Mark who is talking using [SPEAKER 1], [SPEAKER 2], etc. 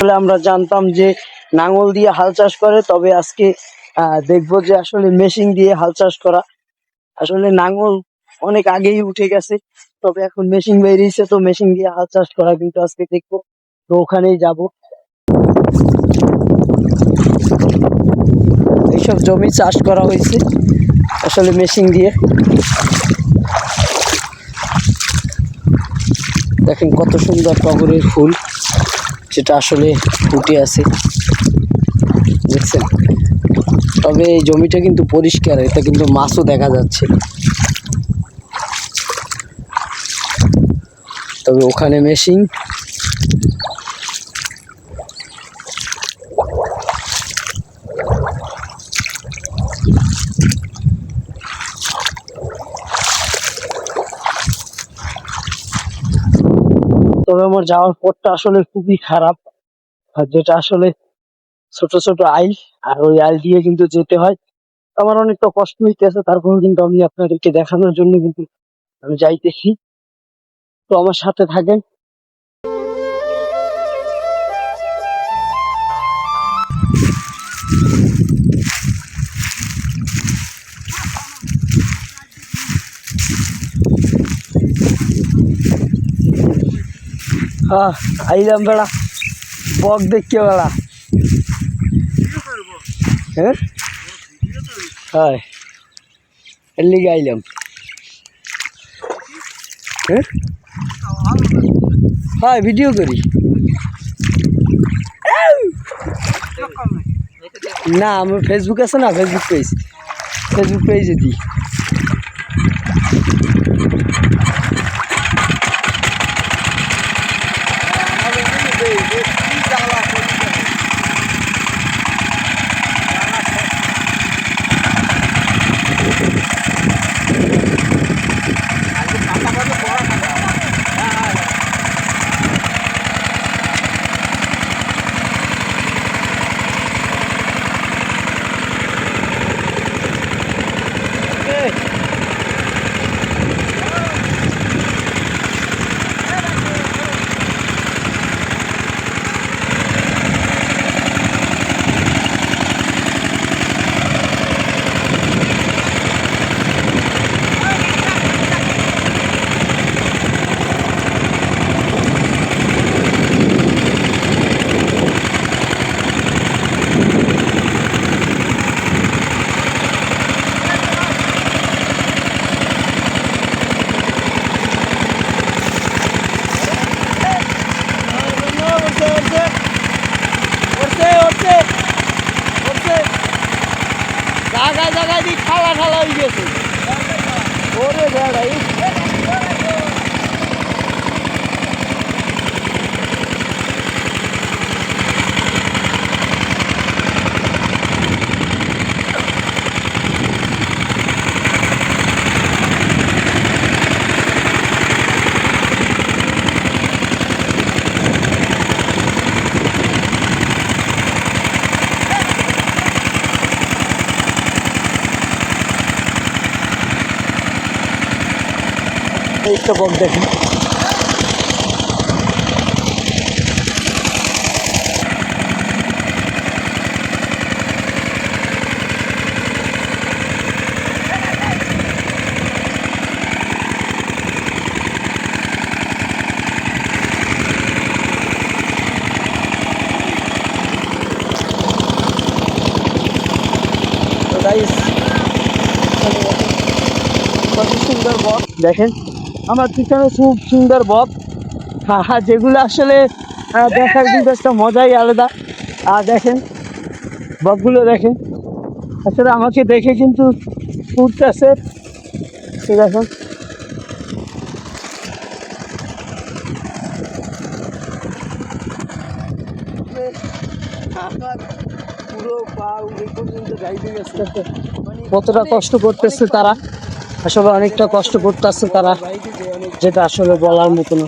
[SPEAKER 1] আসলে আমরা জানতাম যে নাঙল দিয়ে হাল চাষ করে, তবে আজকে দেখবো যে আসলে মেশিন দিয়ে হাল চাষ করা। আসলে নাঙল অনেক আগেই উঠে গেছে, তবে এখন মেশিন বেরিয়েছে, তো মেশিন দিয়ে হাল চাষ করা কিন্তু আজকে দেখবো। তো ওখানেই যাব। এইসব জমি চাষ করা হয়েছে আসলে মেশিন দিয়ে। দেখেন কত সুন্দর টগরের ফুল, যেটা আসলে ফুটে আছে, দেখছেন। তবে এই জমিটা কিন্তু পরিষ্কার, এটা কিন্তু মাছও দেখা যাচ্ছে। তবে ওখানে মেশিন। তবে আমার যাওয়ার পথটা আসলে খুবই খারাপ, আর যেটা আসলে ছোট ছোট আইল, আর ওই আইল দিয়ে কিন্তু যেতে হয়। আমার অনেকটা কষ্ট হইতেছে, তারপর কিন্তু আমি আপনাদেরকে দেখানোর জন্য কিন্তু আমি যাইতেছি। তো আমার সাথে থাকেন। আইলাম বেড়া, বক দেখকে বেড়া। হ্যাঁ, হয় এর লিগে আইলাম। হ্যাঁ, হয় ভিডিও করি না, আমার ফেসবুক আছে না, ফেসবুক পেজে দিই। জায়গায় জায়গায় দিয়ে ঠালা ঠালা হয়ে গেছে। ওরে বেড়াই এইটা বক দেখেন। কত সুন্দর বক দেখেন, আমার পিছনে খুব সুন্দর বক। যেগুলো আসলে দেখার কিন্তু একটা মজাই আলাদা। আর দেখেন বকগুলো দেখেন, আসলে আমাকে দেখে কিন্তু উঠতেছে। দেখেন পুরো পা এই পর্যন্ত যাইতে গেছে। কতটা কষ্ট করতেছে তারা, আসলে অনেকটা কষ্ট করতেছে তারা, যেটা আসলে বলার মতো না।